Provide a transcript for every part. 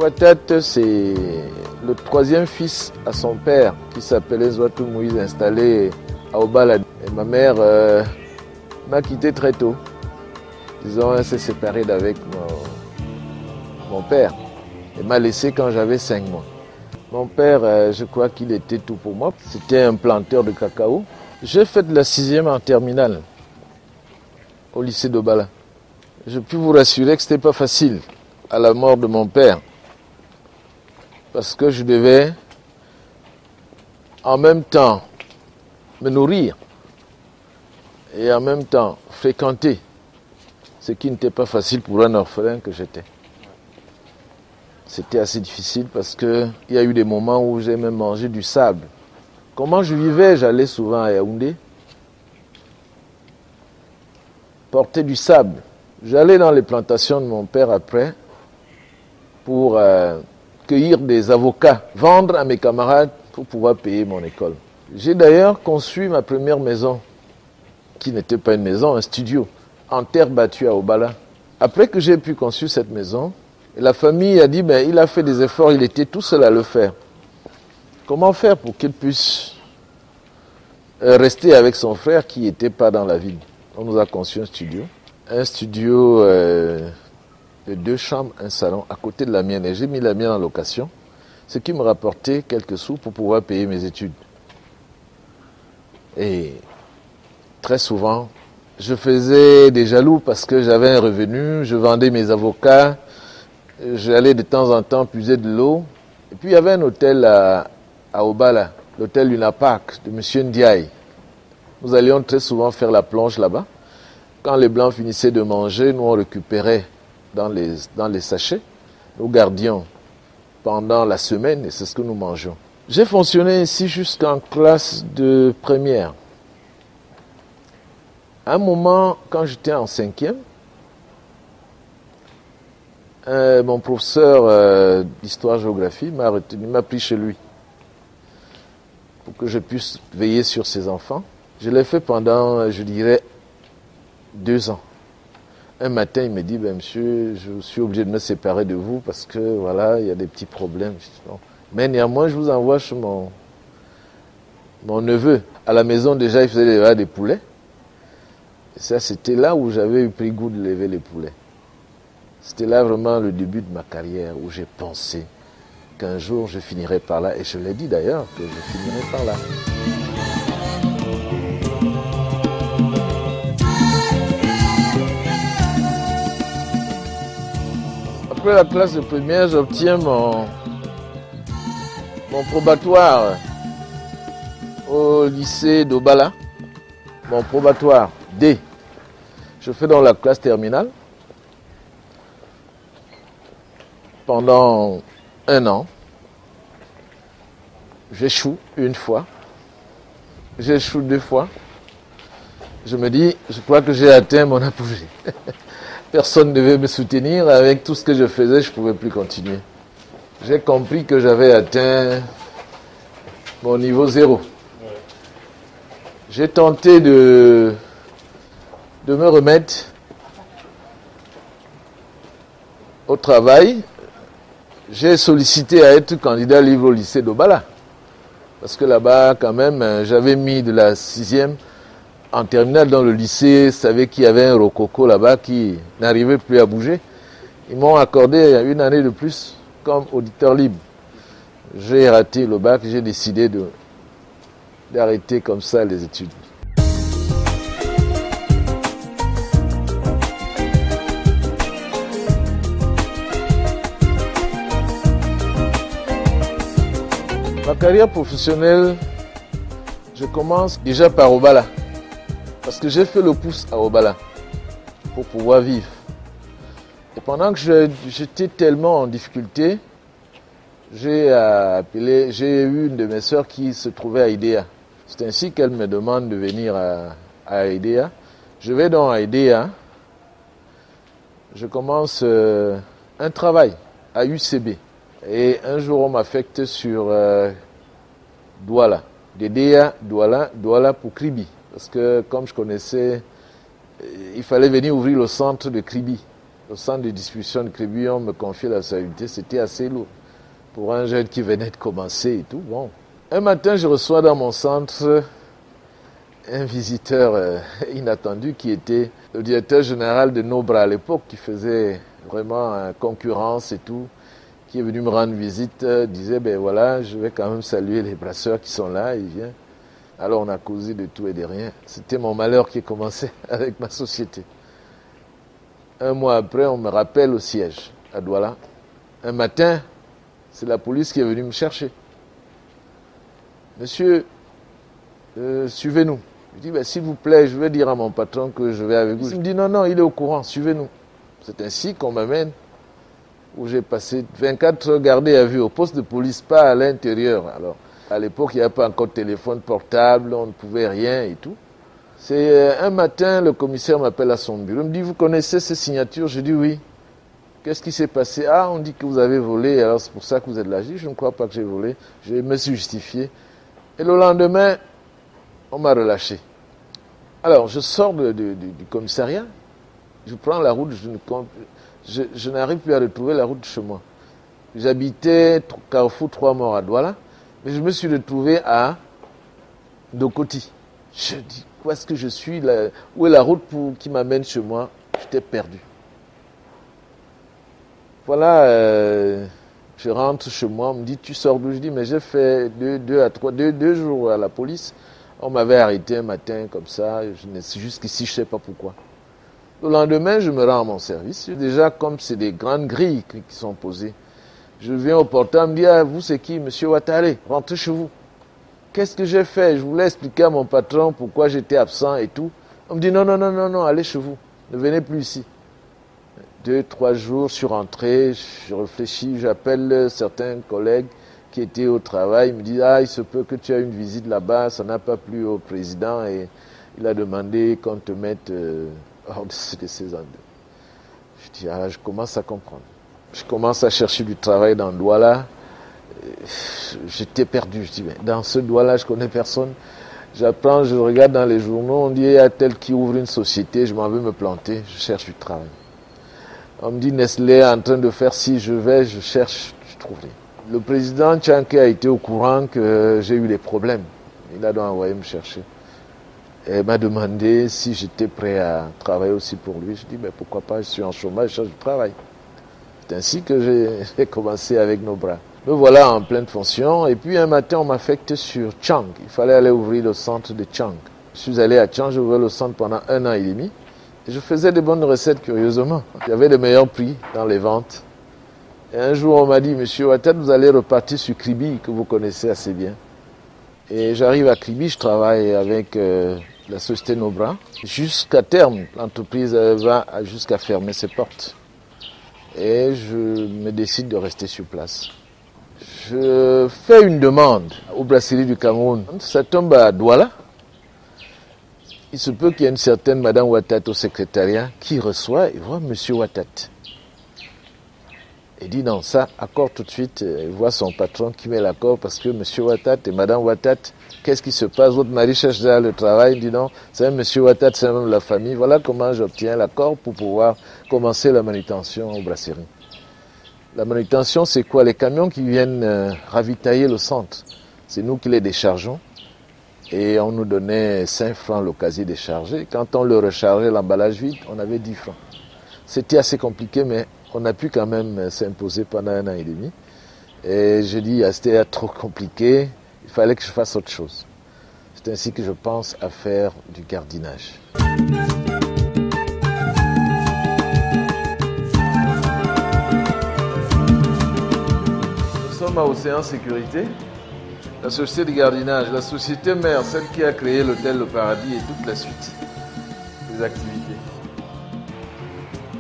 Ouattata, c'est le troisième fils à son père qui s'appelait Zouatou Moïse, installé à Obala. Et ma mère m'a quitté très tôt. Disons, elle s'est séparée d'avec mon père. Elle m'a laissé quand j'avais 5 mois. Mon père, je crois qu'il était tout pour moi. C'était un planteur de cacao. J'ai fait de la 6e en terminale au lycée d'Obala. Je peux vous rassurer que ce n'était pas facile à la mort de mon père. Parce que je devais en même temps me nourrir et en même temps fréquenter, ce qui n'était pas facile pour un orphelin que j'étais. C'était assez difficile parce qu'il y a eu des moments où j'ai même mangé du sable. Comment je vivais? J'allais souvent à Yaoundé porter du sable. J'allais dans les plantations de mon père après pour cueillir des avocats, vendre à mes camarades pour pouvoir payer mon école. J'ai d'ailleurs conçu ma première maison, qui n'était pas une maison, un studio, en terre battue à Obala. Après que j'ai pu construire cette maison, la famille a dit, il a fait des efforts, il était tout seul à le faire. Comment faire pour qu'il puisse rester avec son frère qui n'était pas dans la ville? On nous a conçu un studio de 2 chambres, un salon, à côté de la mienne. Et j'ai mis la mienne en location, ce qui me rapportait quelques sous pour pouvoir payer mes études. Et très souvent, je faisais des jaloux parce que j'avais un revenu, je vendais mes avocats, j'allais de temps en temps puiser de l'eau. Et puis il y avait un hôtel à Obala, l'hôtel Lunapark de M. Ndiaye. Nous allions très souvent faire la plonge là-bas. Quand les Blancs finissaient de manger, nous on récupérait dans les sachets. Nous gardions pendant la semaine et c'est ce que nous mangeons. J'ai fonctionné ici jusqu'en classe de première. À un moment, quand j'étais en 5e, mon professeur d'histoire-géographie m'a pris chez lui pour que je puisse veiller sur ses enfants. Je l'ai fait pendant, je dirais, 2 ans. Un matin, il me dit, monsieur, je suis obligé de me séparer de vous parce que, voilà, il y a des petits problèmes. Mais néanmoins, je vous envoie chez mon neveu. À la maison, déjà, il faisait des poulets. Et ça, c'était là où j'avais eu pris goût de lever les poulets. C'était là vraiment le début de ma carrière où j'ai pensé qu'un jour, je finirais par là. Et je l'ai dit d'ailleurs, que je finirais par là. Après la classe de première, j'obtiens mon probatoire au lycée d'Obala, mon probatoire D. Je fais dans la classe terminale pendant 1 an. J'échoue 1 fois, j'échoue 2 fois. Je me dis, je crois que j'ai atteint mon apogée. Personne ne devait me soutenir. Avec tout ce que je faisais, je ne pouvais plus continuer. J'ai compris que j'avais atteint mon niveau 0. J'ai tenté de me remettre au travail. J'ai sollicité à être candidat libre au lycée d'Obala. Parce que là-bas, quand même, j'avais mis de la 6e en terminale dans le lycée, savait qu'il y avait un rococo là-bas qui n'arrivait plus à bouger. Ils m'ont accordé 1 année de plus comme auditeur libre. J'ai raté le bac, j'ai décidé d'arrêter comme ça les études. Ma carrière professionnelle, je commence déjà par Obala. Parce que j'ai fait le pouce à Obala pour pouvoir vivre. Et pendant que j'étais tellement en difficulté, j'ai eu une de mes sœurs qui se trouvait à IDEA. C'est ainsi qu'elle me demande de venir à IDEA. Je vais donc à IDEA. Je commence un travail à UCB. Et un jour, on m'affecte sur Douala. D'IDEA, Douala pour Kribi. Parce que comme je connaissais, il fallait venir ouvrir le centre de Kribi. au centre de distribution de crédit, on me confiait la responsabilité, c'était assez lourd. Pour un jeune qui venait de commencer et tout, bon. Un matin, je reçois dans mon centre un visiteur inattendu qui était le directeur général de Nobra à l'époque, qui faisait vraiment concurrence et tout, qui est venu me rendre visite, disait, ben voilà, je vais quand même saluer les brasseurs qui sont là, il vient. Alors on a causé de tout et de rien. C'était mon malheur qui commençait avec ma société. Un mois après, on me rappelle au siège, à Douala. Un matin, c'est la police qui est venue me chercher. Monsieur, suivez-nous. Je dis, ben, s'il vous plaît, je vais dire à mon patron que je vais avec vous. Il me dit, non, non, il est au courant, suivez-nous. C'est ainsi qu'on m'amène, où j'ai passé 24 heures gardé à vue au poste de police, pas à l'intérieur. Alors, à l'époque, il n'y avait pas encore de téléphone portable, on ne pouvait rien et tout. C'est un matin, le commissaire m'appelle à son bureau. Il me dit, vous connaissez ces signatures? Je dis oui. Qu'est-ce qui s'est passé? Ah, on dit que vous avez volé, alors c'est pour ça que vous êtes là. Je dis, je ne crois pas que j'ai volé. Je me suis justifié. Et le lendemain, on m'a relâché. Alors, je sors du commissariat, je prends la route, je n'arrive plus à retrouver la route de chez moi. J'habitais Carrefour 3 Morts à Douala, mais je me suis retrouvé à Dokoti. Je dis, où est-ce que je suis là? Où est la route qui m'amène chez moi? J'étais perdu. Voilà, je rentre chez moi, on me dit, tu sors d'où? Je dis, mais j'ai fait deux jours à la police. On m'avait arrêté un matin comme ça, jusqu'ici, je ne sais pas pourquoi. Le lendemain, je me rends à mon service. Déjà, comme c'est des grandes grilles qui sont posées, je viens au portail, on me dit, ah, vous c'est qui? Monsieur Ouattara, rentrez chez vous. Qu'est-ce que j'ai fait? Je voulais expliquer à mon patron pourquoi j'étais absent et tout. On me dit, non, non, non, non, non, allez chez vous. Ne venez plus ici. 2-3 jours, je suis rentré, je réfléchis, j'appelle certains collègues qui étaient au travail. Ils me disent, ah, il se peut que tu aies une visite là-bas, ça n'a pas plu au président et il a demandé qu'on te mette hors de ces endroits. Je dis, ah, je commence à comprendre. Je commence à chercher du travail dans Douala. J'étais perdu. Je dis, mais dans ce Douala, je connais personne. J'apprends, je regarde dans les journaux, on dit, il y a tel qui ouvre une société, je m'en vais me planter, je cherche du travail. On me dit, Nestlé est en train de faire ci, je vais, je cherche, je trouve rien. Le président Tchanké a été au courant que j'ai eu des problèmes. Il a donc envoyé me chercher. Et m'a demandé si j'étais prêt à travailler aussi pour lui. Je dis, mais pourquoi pas, je suis en chômage, je cherche du travail. C'est ainsi que j'ai commencé avec nos bras. Me voilà en pleine fonction. Et puis un matin, on m'affecte sur Tchang. Il fallait aller ouvrir le centre de Tchang. Je suis allé à Tchang, j'ai ouvert le centre pendant 1 an et demi. Et je faisais de bonnes recettes, curieusement. Il y avait de meilleurs prix dans les ventes. Et un jour, on m'a dit, Monsieur Ouattara, vous allez repartir sur Kribi, que vous connaissez assez bien. Et j'arrive à Kribi, je travaille avec la société Nobra. Jusqu'à terme, l'entreprise va jusqu'à fermer ses portes. Et je me décide de rester sur place. Je fais une demande aux brasseries du Cameroun. Ça tombe à Douala. Il se peut qu'il y ait une certaine Madame Ouattara au secrétariat qui reçoit et voit Monsieur Ouattara. Il dit non, ça, accord tout de suite. Il voit son patron qui met l'accord parce que Monsieur Ouattara et Madame Ouattara, qu'est-ce qui se passe? Votre mari cherche déjà le travail. Il dit non, c'est un Monsieur Ouattara, c'est même la famille. Voilà comment j'obtiens l'accord pour pouvoir commencer la manutention aux brasseries. La manutention, c'est quoi? Les camions qui viennent ravitailler le centre. C'est nous qui les déchargeons. Et on nous donnait 5 francs le casier déchargé. Quand on le rechargeait, l'emballage vide, on avait 10 francs. C'était assez compliqué, mais on a pu quand même s'imposer pendant 1 an et demi. Et je dis, c'était trop compliqué, il fallait que je fasse autre chose. C'est ainsi que je pense à faire du gardinage. Nous sommes à Océan Sécurité. La société de gardinage, la société mère, celle qui a créé l'hôtel Le Paradis et toute la suite des activités.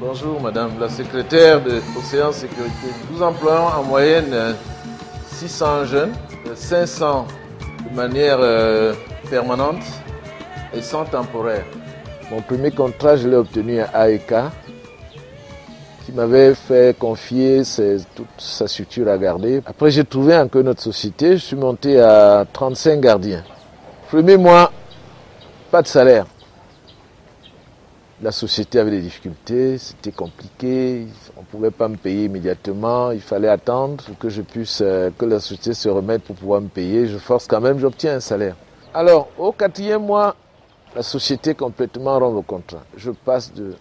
Bonjour madame, la secrétaire de Océan Sécurité. Nous employons en moyenne 600 jeunes, 500 de manière permanente et 100 temporaires. Mon premier contrat, je l'ai obtenu à AEK, qui m'avait fait confier toute sa structure à garder. Après, j'ai trouvé encore notre société. Je suis monté à 35 gardiens. Premier mois, pas de salaire. La société avait des difficultés, c'était compliqué, on ne pouvait pas me payer immédiatement, il fallait attendre que je puisse, que la société se remette pour pouvoir me payer. Je force quand même, j'obtiens un salaire. Alors, au 4e mois, la société complètement rompt le contrat. Je passe de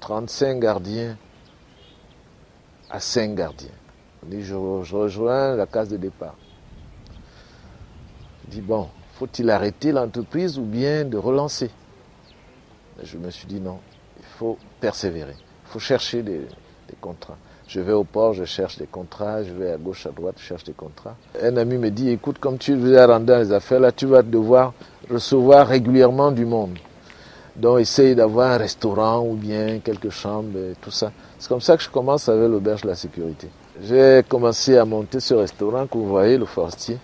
35 gardiens à 5 gardiens. Je rejoins la case de départ. Je dis, bon, faut-il arrêter l'entreprise ou bien de relancer? Je me suis dit non, il faut persévérer, il faut chercher des contrats. Je vais au port, je cherche des contrats, je vais à gauche, à droite, je cherche des contrats. Un ami me dit, écoute, comme tu veux rentrer dans les affaires, là, tu vas devoir recevoir régulièrement du monde. Donc, essaye d'avoir un restaurant ou bien quelques chambres, et tout ça. C'est comme ça que je commence avec l'auberge de la sécurité. J'ai commencé à monter ce restaurant que vous voyez, le Forestier.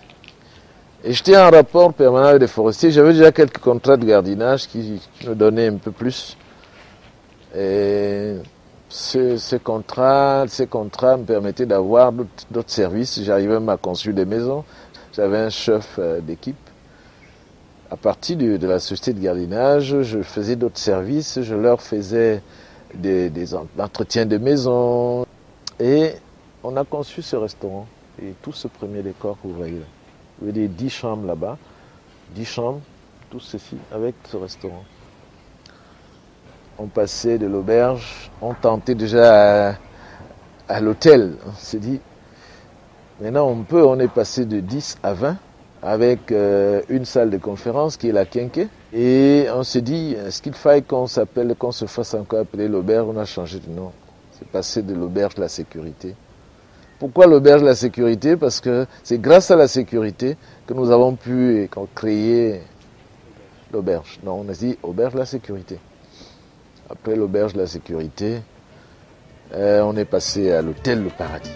Et j'étais en rapport permanent avec les forestiers. J'avais déjà quelques contrats de gardiennage qui me donnaient un peu plus. Et ces contrats me permettaient d'avoir d'autres services. J'arrivais même à construire des maisons. J'avais un chef d'équipe. À partir de la société de gardiennage, je faisais d'autres services. Je leur faisais des entretiens de maisons. Et on a conçu ce restaurant. Et tout ce premier décor que vous voyez là. Il y avait 10 chambres là-bas, 10 chambres, tout ceci avec ce restaurant. On passait de l'auberge, on tentait déjà à l'hôtel. On s'est dit, maintenant on est passé de 10 à 20 avec une salle de conférence qui est la Quinquet. Et on s'est dit, est-ce qu'il faille qu'on se fasse encore appeler l'auberge? On a changé de nom. C'est passé de l'auberge de la sécurité. Pourquoi l'auberge de la sécurité? Parce que c'est grâce à la sécurité que nous avons pu créer l'auberge. Non, on a dit auberge de la sécurité. Après l'auberge de la sécurité, on est passé à l'hôtel Le Paradis.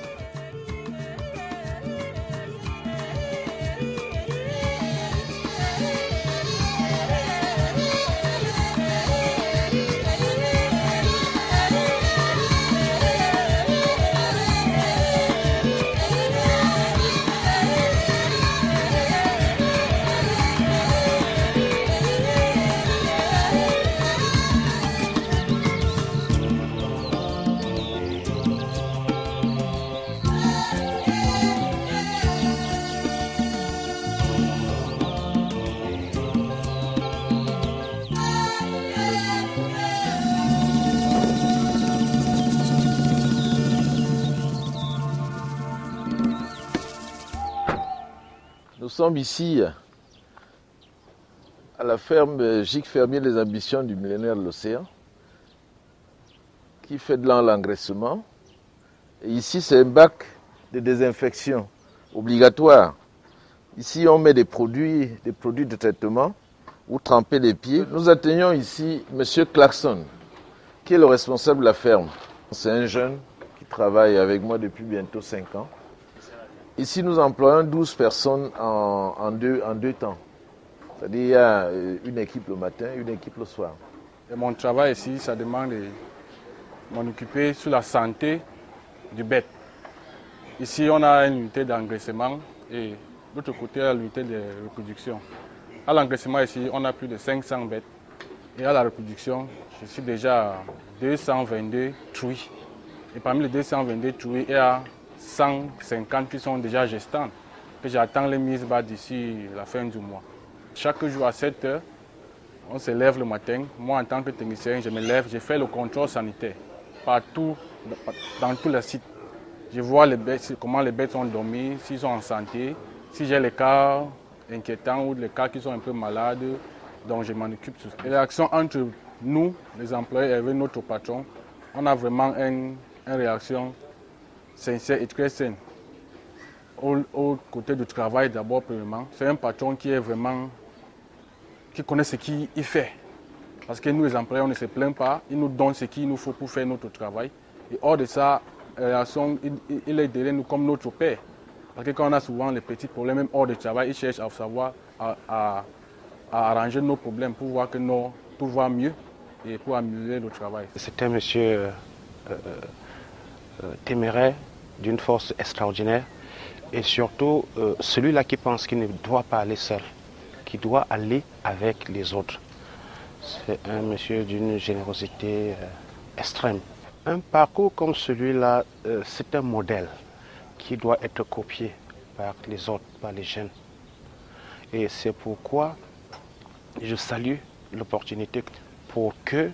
Nous sommes ici à la ferme Gigues Fermier des Ambitions du millénaire de l'océan qui fait de l'engraissement. Et ici, c'est un bac de désinfection obligatoire. Ici, on met des produits de traitement ou tremper les pieds. Nous atteignons ici M. Clarkson, qui est le responsable de la ferme. C'est un jeune qui travaille avec moi depuis bientôt 5 ans. Ici, nous employons 12 personnes en deux temps. C'est-à-dire qu'il y a une équipe le matin, une équipe le soir. Et mon travail ici, ça demande de m'en occuper sur la santé du bête. Ici, on a une unité d'engraissement et de l'autre côté, l'unité de reproduction. À l'engraissement ici, on a plus de 500 bêtes. Et à la reproduction, je suis déjà à 222 truies. Et parmi les 222 truies, il y a 150 qui sont déjà gestantes, que j'attends les mises bas d'ici la fin du mois. Chaque jour à 7 heures, on se lève le matin. Moi, en tant que technicien, je me lève, je fais le contrôle sanitaire partout, dans tous les sites. Je vois les bêtes, comment les bêtes sont dormies, s'ils sont en santé, si j'ai les cas inquiétants ou les cas qui sont un peu malades, donc je m'en occupe. Et l'action entre nous, les employés, et avec notre patron, on a vraiment une réaction sincère et très saine. Au côté du travail, d'abord, premièrement, c'est un patron qui connaît ce qu'il fait. Parce que nous, les employés, on ne se plaint pas, il nous donne ce qu'il nous faut pour faire notre travail. Et hors de ça, la relation, il est derrière nous comme notre père. Parce que quand on a souvent les petits problèmes, même hors de travail, il cherche à savoir, à arranger nos problèmes pour voir que pour voir mieux et pour améliorer le travail. C'est un monsieur téméraire, d'une force extraordinaire. Et surtout, celui-là qui pense qu'il ne doit pas aller seul, qui doit aller avec les autres. C'est un monsieur d'une générosité extrême. Un parcours comme celui-là, c'est un modèle qui doit être copié par les autres, par les jeunes. Et c'est pourquoi je salue l'opportunité pour que,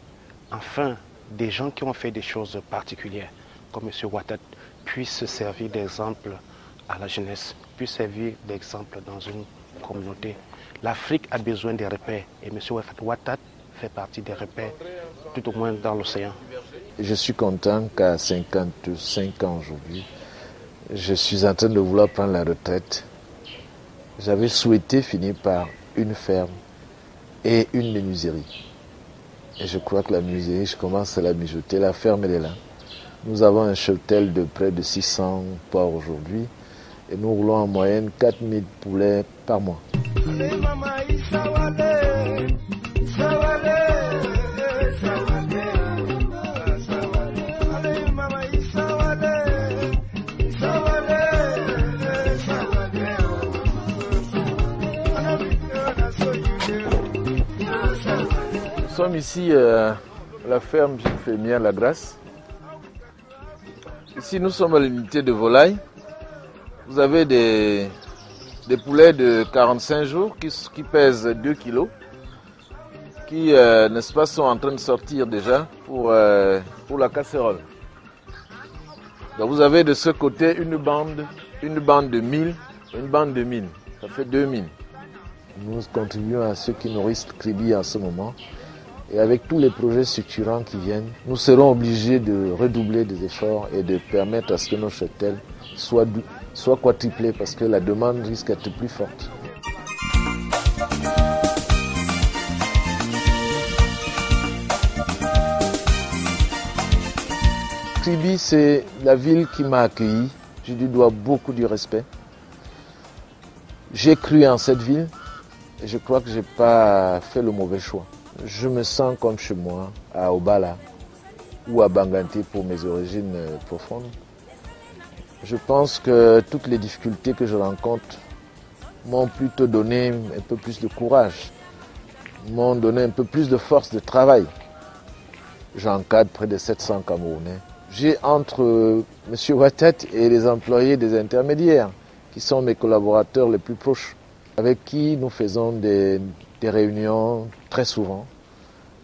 enfin, des gens qui ont fait des choses particulières, comme M. Ouattara, puissent se servir d'exemple à la jeunesse, puissent servir d'exemple dans une communauté. L'Afrique a besoin des repères et M. Ouattara fait partie des repères, tout au moins dans l'océan. Je suis content qu'à 55 ans aujourd'hui, je suis en train de vouloir prendre la retraite. J'avais souhaité finir par une ferme et une menuiserie. Et je crois que la menuiserie, je commence à la mijoter. La ferme, elle est là. Nous avons un cheptel de près de 600 porcs aujourd'hui. Et nous roulons en moyenne 4000 poulets par mois. Nous sommes ici à la ferme Fémia La Grasse. Ici, nous sommes à l'unité de volaille. Vous avez des poulets de 45 jours qui pèsent 2 kilos, qui, n'est-ce pas, sont en train de sortir déjà pour la casserole. Donc vous avez de ce côté une bande de 1000, une bande de 1000. Ça fait 2000. Nous contribuons à ceux qui nourrissent Kribi en ce moment. Et avec tous les projets structurants qui viennent, nous serons obligés de redoubler des efforts et de permettre à ce que nos cheptels soient quadruplés parce que la demande risque d'être plus forte. Kribi, c'est la ville qui m'a accueilli. Je lui dois beaucoup du respect. J'ai cru en cette ville et je crois que je n'ai pas fait le mauvais choix. Je me sens comme chez moi, à Obala ou à Banganté pour mes origines profondes. Je pense que toutes les difficultés que je rencontre m'ont plutôt donné un peu plus de courage, m'ont donné un peu plus de force de travail. J'encadre près de 700 Camerounais. J'ai entre M. Ouattara et les employés des intermédiaires, qui sont mes collaborateurs les plus proches, avec qui nous faisons des réunions très souvent,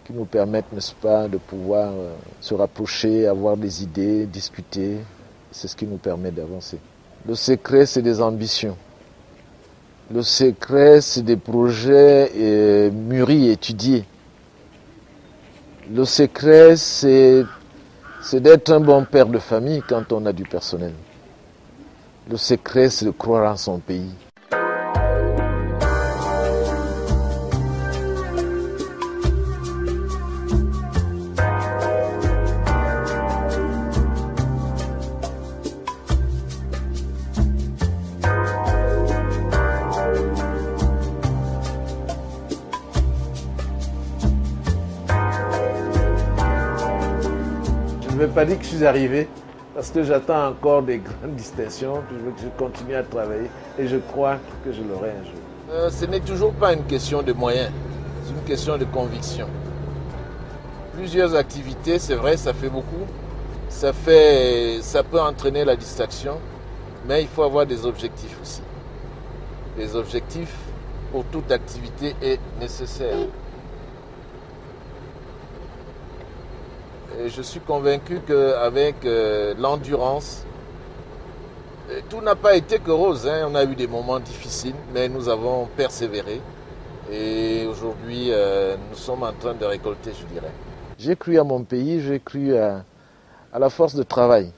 qui nous permettent, n'est-ce pas, de pouvoir se rapprocher, avoir des idées, discuter. C'est ce qui nous permet d'avancer. Le secret, c'est des ambitions. Le secret, c'est des projets mûris, étudiés. Le secret, c'est d'être un bon père de famille quand on a du personnel. Le secret, c'est de croire en son pays. Je ne vais pas dire que je suis arrivé, parce que j'attends encore des grandes distinctions, que je continue à travailler et je crois que je l'aurai un jour. Ce n'est toujours pas une question de moyens, c'est une question de conviction. Plusieurs activités, c'est vrai, ça fait beaucoup, ça peut entraîner la distraction, mais il faut avoir des objectifs aussi. Les objectifs pour toute activité est nécessaire. Et je suis convaincu qu'avec l'endurance, tout n'a pas été que rose. On a eu des moments difficiles, mais nous avons persévéré. Et aujourd'hui, nous sommes en train de récolter, je dirais. J'ai cru à mon pays, j'ai cru à la force de travail.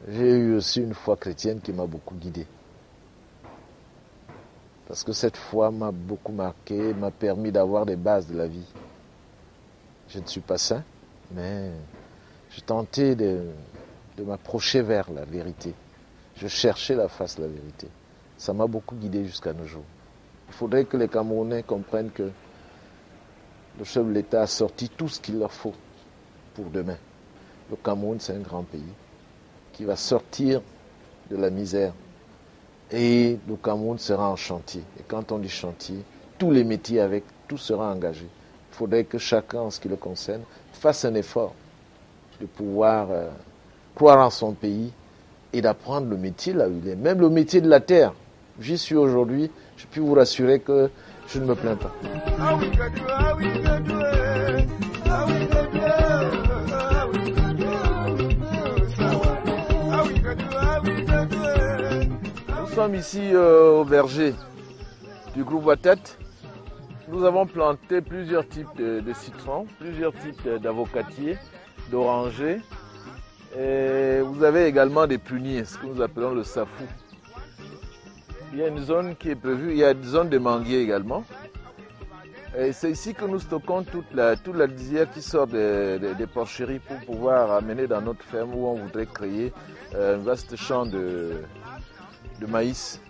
J'ai eu aussi une foi chrétienne qui m'a beaucoup guidé. Parce que cette foi m'a beaucoup marqué, m'a permis d'avoir des bases de la vie. Je ne suis pas saint, mais je tentais de m'approcher vers la vérité. Je cherchais la face de la vérité. Ça m'a beaucoup guidé jusqu'à nos jours. Il faudrait que les Camerounais comprennent que le chef de l'État a sorti tout ce qu'il leur faut pour demain. Le Cameroun, c'est un grand pays qui va sortir de la misère. Et le Cameroun sera en chantier. Et quand on dit chantier, tous les métiers avec tout sera engagé. Il faudrait que chacun, en ce qui le concerne, fasse un effort de pouvoir croire en son pays et d'apprendre le métier là où il est. Même le métier de la terre. J'y suis aujourd'hui, je peux vous rassurer que je ne me plains pas. Nous sommes ici au verger du groupe Watat. Nous avons planté plusieurs types de citrons, plusieurs types d'avocatiers, d'orangers. Et vous avez également des pruniers, ce que nous appelons le safou. Il y a une zone qui est prévue, il y a une zone de manguiers également. Et c'est ici que nous stockons toute la lisière qui sort des porcheries pour pouvoir amener dans notre ferme où on voudrait créer un vaste champ de maïs.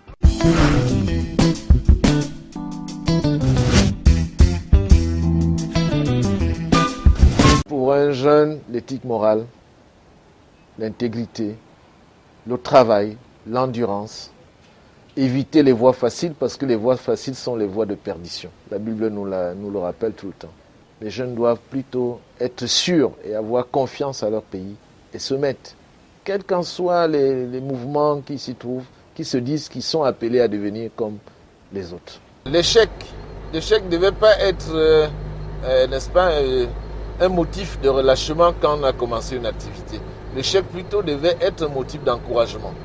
Pour un jeune, l'éthique morale, l'intégrité, le travail, l'endurance, éviter les voies faciles parce que les voies faciles sont les voies de perdition. La Bible nous le rappelle tout le temps. Les jeunes doivent plutôt être sûrs et avoir confiance à leur pays et se mettre, quels qu'en soient les mouvements qui s'y trouvent, qui se disent qu'ils sont appelés à devenir comme les autres. L'échec ne devait pas être, n'est-ce pas, un motif de relâchement quand on a commencé une activité. L'échec plutôt devait être un motif d'encouragement.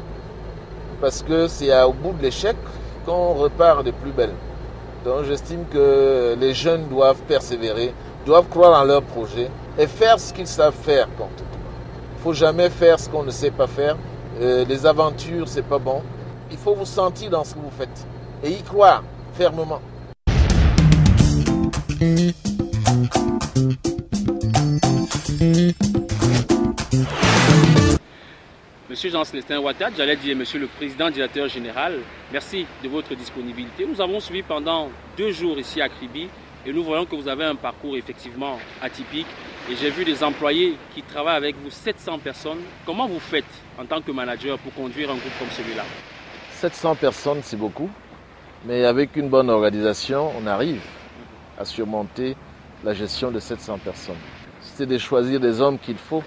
Parce que c'est au bout de l'échec qu'on repart de plus belle. Donc j'estime que les jeunes doivent persévérer, doivent croire en leur projet et faire ce qu'ils savent faire. Il ne faut jamais faire ce qu'on ne sait pas faire. Les aventures, c'est pas bon. Il faut vous sentir dans ce que vous faites et y croire fermement. Monsieur Jean-Célestin Watat, j'allais dire Monsieur le Président Directeur Général, merci de votre disponibilité. Nous avons suivi pendant 2 jours ici à Kribi et nous voyons que vous avez un parcours effectivement atypique. Et j'ai vu des employés qui travaillent avec vous, 700 personnes. Comment vous faites en tant que manager pour conduire un groupe comme celui-là? 700 personnes, c'est beaucoup, mais avec une bonne organisation, on arrive à surmonter la gestion de 700 personnes. C'est de choisir des hommes qu'il faut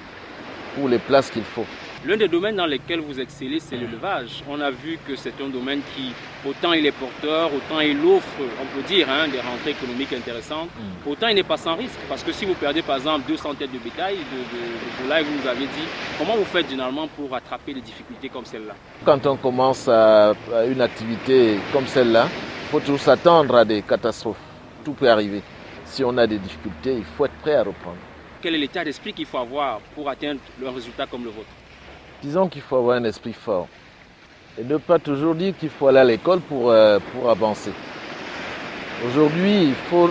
pour les places qu'il faut. L'un des domaines dans lesquels vous excellez, c'est l'élevage. On a vu que c'est un domaine qui, autant il est porteur, autant il offre, on peut dire, des rentrées économiques intéressantes, autant il n'est pas sans risque. Parce que si vous perdez par exemple 200 têtes de bétail, de volailles, vous nous avez dit, comment vous faites généralement pour rattraper les difficultés comme celle-là? Quand on commence à une activité comme celle-là, il faut toujours s'attendre à des catastrophes. Tout peut arriver. Si on a des difficultés, il faut être prêt à reprendre. Quel est l'état d'esprit qu'il faut avoir pour atteindre un résultat comme le vôtre? Disons qu'il faut avoir un esprit fort et ne pas toujours dire qu'il faut aller à l'école pour avancer. Aujourd'hui, il faut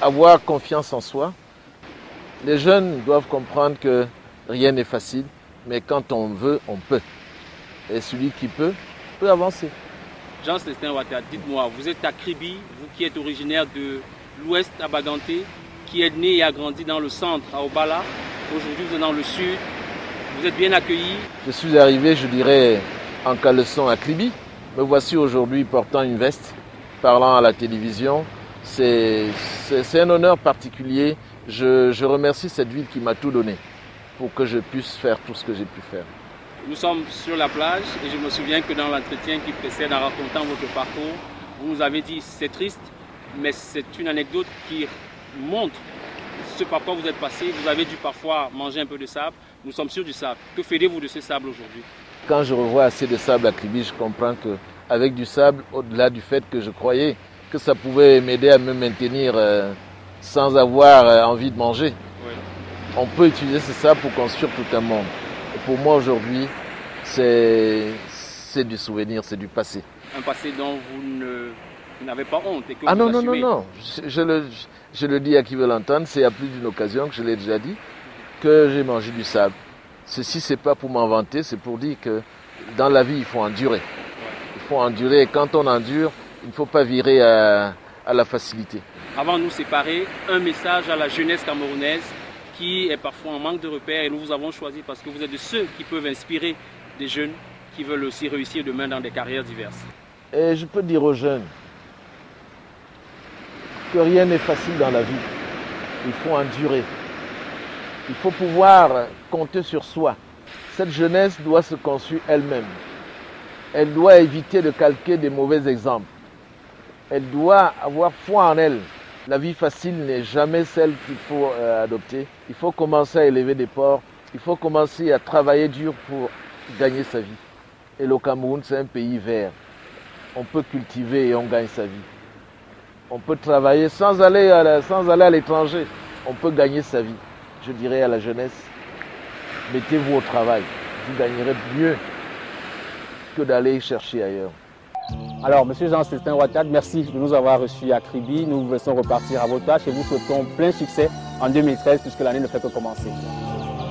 avoir confiance en soi. Les jeunes doivent comprendre que rien n'est facile, mais quand on veut, on peut. Et celui qui peut avancer. Jean-Célestin Watat, dites-moi, vous êtes à Kribi, vous qui êtes originaire de l'ouest à Baganté, qui êtes né et a grandi dans le centre à Obala. Aujourd'hui, vous êtes dans le sud. Vous êtes bien accueilli? Je suis arrivé, je dirais, en caleçon à Kribi. Me voici aujourd'hui portant une veste, parlant à la télévision. C'est un honneur particulier. Je remercie cette ville qui m'a tout donné pour que je puisse faire tout ce que j'ai pu faire. Nous sommes sur la plage et je me souviens que dans l'entretien qui précède en racontant votre parcours, vous nous avez dit c'est triste, mais c'est une anecdote qui montre ce par quoi vous êtes passé. Vous avez dû parfois manger un peu de sable. Nous sommes sur du sable. Que faites-vous de ce sable aujourd'hui? Quand je revois assez de sable à Kribi, je comprends qu'avec du sable, au-delà du fait que je croyais que ça pouvait m'aider à me maintenir sans avoir envie de manger, oui, on peut utiliser ce sable pour construire tout un monde. Et pour moi aujourd'hui, c'est du souvenir, c'est du passé. Un passé dont vous n'avez pas honte et que vous assumez. Non. Je le dis à qui veut l'entendre, c'est à plus d'une occasion que je l'ai déjà dit, que j'ai mangé du sable. Ceci, c'est pas pour m'en vanter, c'est pour dire que dans la vie, il faut endurer. Il faut endurer et quand on endure, il ne faut pas virer à la facilité. Avant de nous séparer, un message à la jeunesse camerounaise qui est parfois en manque de repères et nous vous avons choisi parce que vous êtes de ceux qui peuvent inspirer des jeunes qui veulent aussi réussir demain dans des carrières diverses. Et je peux dire aux jeunes, que rien n'est facile dans la vie. Il faut endurer. Il faut pouvoir compter sur soi. Cette jeunesse doit se construire elle-même. Elle doit éviter de calquer des mauvais exemples. Elle doit avoir foi en elle. La vie facile n'est jamais celle qu'il faut adopter. Il faut commencer à élever des porcs. Il faut commencer à travailler dur pour gagner sa vie. Et le Cameroun, c'est un pays vert. On peut cultiver et on gagne sa vie. On peut travailler sans aller à l'étranger. On peut gagner sa vie. Je dirais à la jeunesse, mettez-vous au travail. Vous gagnerez mieux que d'aller chercher ailleurs. Alors, M. Jean-Célestin Ouattara, merci de nous avoir reçus à Kribi. Nous vous laissons repartir à vos tâches et vous souhaitons plein succès en 2013 puisque l'année ne fait que commencer.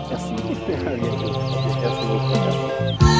Merci. À bientôt. Merci beaucoup.